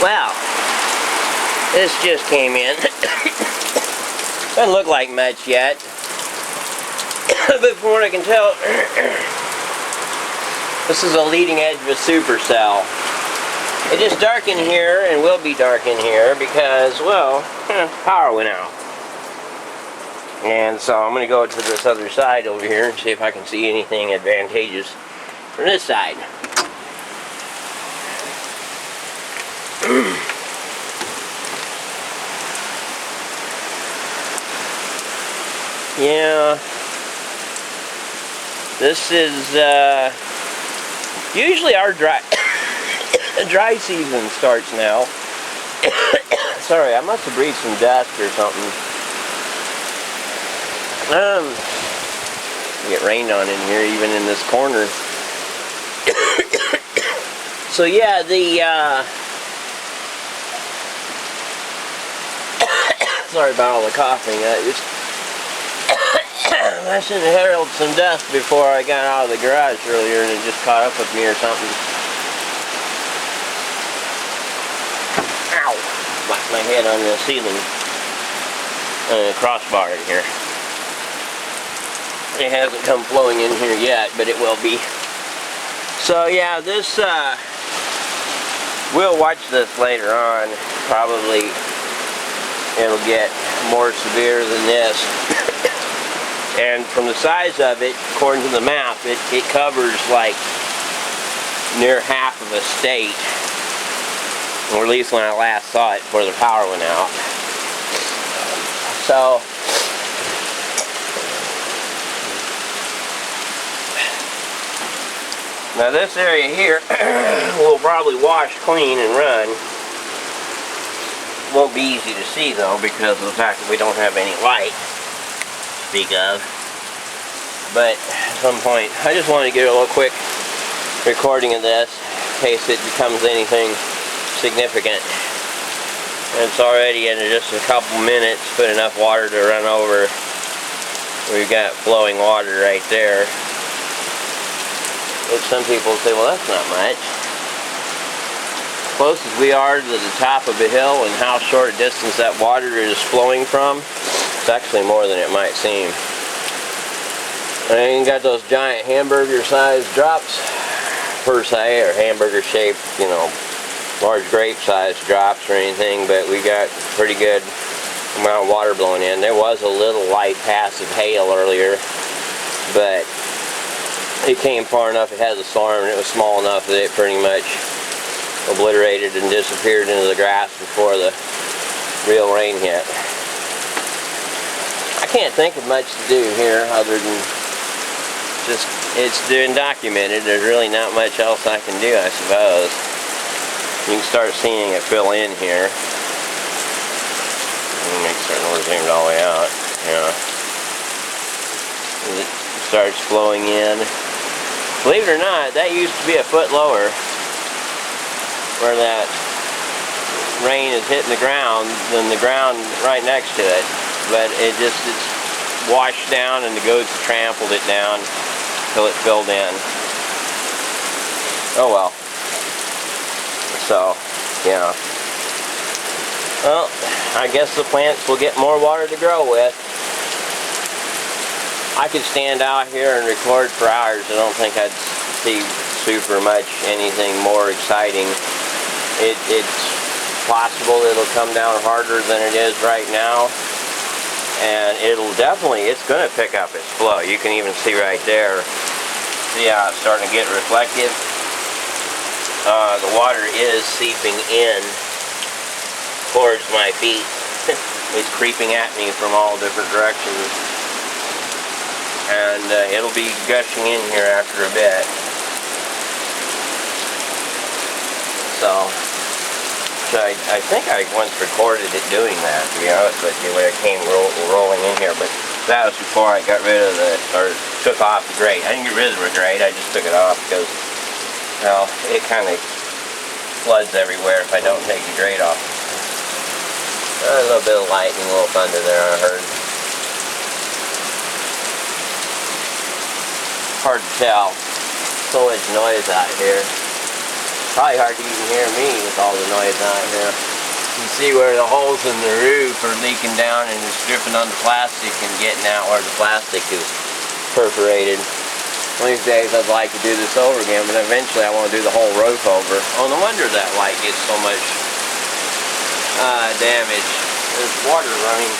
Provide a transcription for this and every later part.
Wow, this just came in. Doesn't look like much yet, but from what I can tell, this is a leading edge of a supercell. It is dark in here and will be dark in here because, well, power went out. And so I'm going to go to this other side over here and see if I can see anything advantageous from this side. Yeah, this is usually our dry season starts now. Sorry, I must have breathed some dust or something. Get rained on in here, even in this corner. So yeah, sorry about all the coughing. I should have heralded some dust before I got out of the garage earlier, and it just caught up with me or something. Ow! Whacked my head on the ceiling. Crossbar in here. It hasn't come flowing in here yet, but it will be. So yeah, this, we'll watch this later on. Probably it'll get more severe than this. And from the size of it, according to the map, it covers like near half of a state. Or at least when I last saw it before the power went out. So, now this area here will probably wash clean and run. Won't be easy to see though because of the fact that we don't have any light to speak of. But at some point, I just wanted to get a little quick recording of this in case it becomes anything significant. And it's already in just a couple minutes, put enough water to run over. We've got flowing water right there. Which some people say, well, that's not much. Close as we are to the top of a hill and how short a distance that water is flowing from, it's actually more than it might seem. And you got those giant hamburger-sized drops, per se, or hamburger-shaped, you know, large grape-sized drops or anything, but we got pretty good amount of water blowing in. There was a little light passive hail earlier, but it came far enough ahead of the storm and it was small enough that it pretty much obliterated and disappeared into the grass before the real rain hit. I can't think of much to do here other than just, it's been documented. There's really not much else I can do, I suppose. You can start seeing it fill in here. Make certain we're zoomed all the way out. Yeah. It starts flowing in. Believe it or not, that used to be a foot lower where that rain is hitting the ground than the ground right next to it. But it's washed down and the goats trampled it down until it filled in. Oh well. So, yeah. Well, I guess the plants will get more water to grow with. I could stand out here and record for hours. I don't think I'd see super much anything more exciting. It's possible it'll come down harder than it is right now. And it'll definitely, it's going to pick up its flow. You can even see right there. See how it's starting to get reflective? The water is seeping in towards my feet. It's creeping at me from all different directions. And it'll be gushing in here after a bit. So I think I once recorded it doing that, to be honest with you, when it came rolling in here. But that was before I got rid of or took off the grate. I didn't get rid of the grate, I just took it off because, well, it kind of floods everywhere if I don't take the grate off. A little bit of lightning, a little thunder there, I heard. Hard to tell. So much noise out here. Probably hard to even hear me with all the noise out here. You can see where the holes in the roof are leaking down and it's dripping on the plastic and getting out where the plastic is perforated. One of these days I'd like to do this over again, but eventually I want to do the whole roof over. Oh, no wonder that light gets so much damage. There's water running.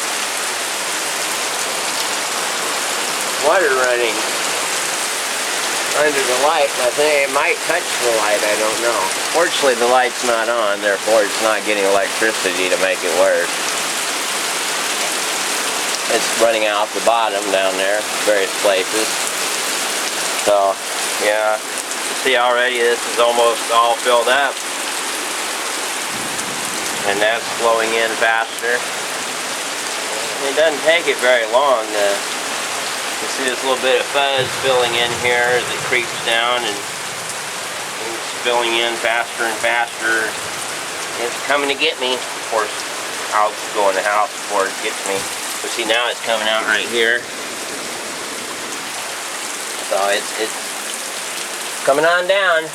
Water running under the light, and I think it might touch the light, I don't know. Fortunately the light's not on, therefore it's not getting electricity to make it worse. It's running out the bottom down there, various places. So, yeah, you see already this is almost all filled up. And that's flowing in faster. It doesn't take it very long. You see this little bit of fuzz filling in here as it creeps down, and it's filling in faster and faster. It's coming to get me. Of course, I'll go in the house before it gets me. But see, now it's coming out right here. So it's coming on down.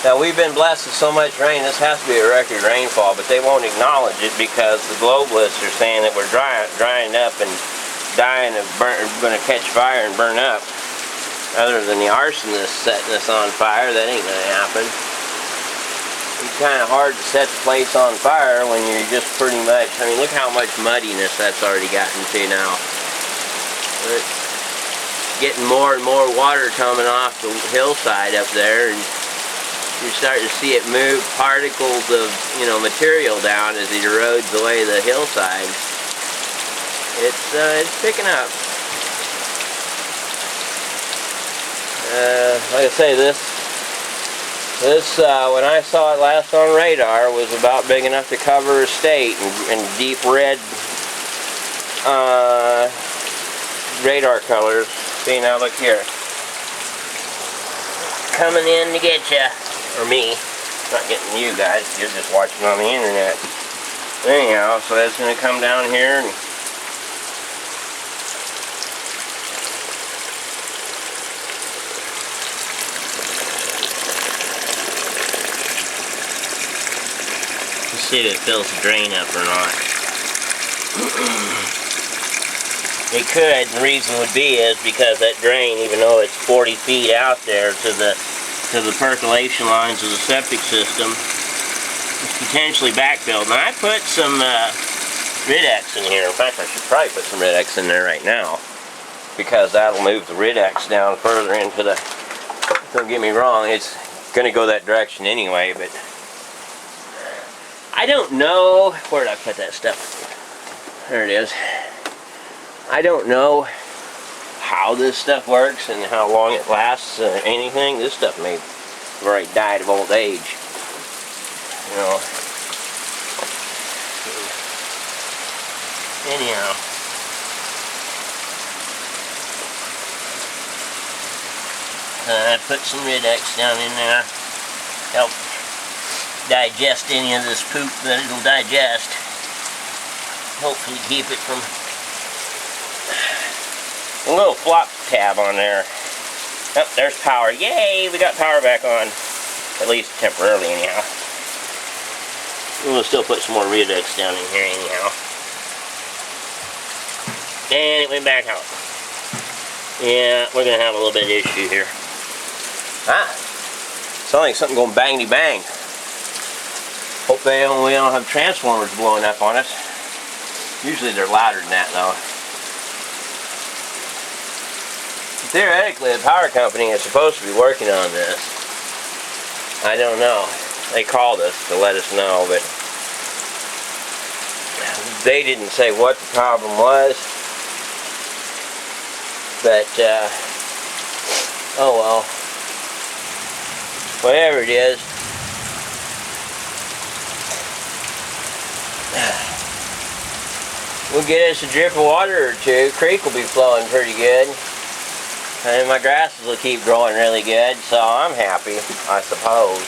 Now we've been blessed with so much rain, this has to be a record rainfall, but they won't acknowledge it because the globalists are saying that we're drying up and dying of going to catch fire and burn up. Other than the arsonists setting us on fire, that ain't going to happen. It's kind of hard to set the place on fire when you're just pretty much, I mean, look how much muddiness that's already gotten to now. It's getting more and more water coming off the hillside up there, and you're starting to see it move particles of, you know, material down as it erodes away the hillside. It's picking up. Like I say, this when I saw it last on radar was about big enough to cover a state in deep red radar colors. See, now look here. Coming in to get ya. Or me. Not getting you guys. You're just watching on the internet. Anyhow, so that's going to come down here and see if it fills the drain up or not. It could, and the reason would be is because that drain, even though it's 40 feet out there to the percolation lines of the septic system, is potentially backfilled. Now I put some Rid-X in here. In fact, I should probably put some Rid-X in there right now, because that'll move the Rid-X down further into the, don't get me wrong, it's going to go that direction anyway, but I don't know, where did I put that stuff? There it is. I don't know how this stuff works and how long it lasts or anything. This stuff may have already died of old age. You know. Anyhow. I put some Rid-X down in there. Help digest any of this poop that it'll digest. Hopefully keep it from a little flop tab on there. Oh, there's power. Yay, we got power back on. At least temporarily anyhow. We'll still put some more Rid-X down in here anyhow. And it went back out. Yeah, we're gonna have a little bit of issue here. Ah, sounds like something going bangity bang. Hope we don't have transformers blowing up on us. Usually they're louder than that though. Theoretically, the power company is supposed to be working on this. I don't know. They called us to let us know, but they didn't say what the problem was. But, oh well. Whatever it is. We'll get us a drip of water or two. Creek will be flowing pretty good. And my grasses will keep growing really good, so I'm happy, I suppose.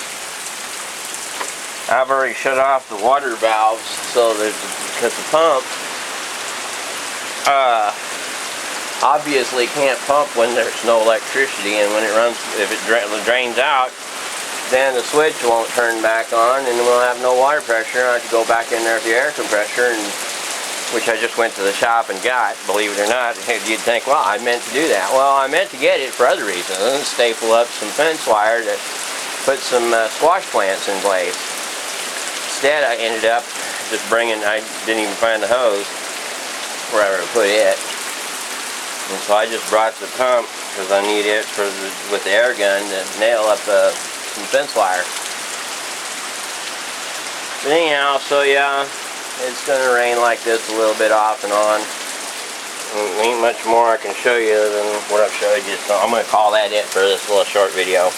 I've already shut off the water valves so that, because the pump obviously can't pump when there's no electricity, and when it runs, if it drains out, then the switch won't turn back on, and we'll have no water pressure. I have to go back in there with the air compressor, and which I just went to the shop and got, believe it or not. You'd think, well, I meant to do that. Well, I meant to get it for other reasons. Staple up some fence wire to put some squash plants in place. Instead, I ended up just bringing, I didn't even find the hose wherever to put it. And so I just brought the pump because I need it for with the air gun to nail up some fence wire. But anyhow, so yeah, it's going to rain like this a little bit off and on. Ain't much more I can show you than what I've showed you, so I'm going to call that it for this little short video.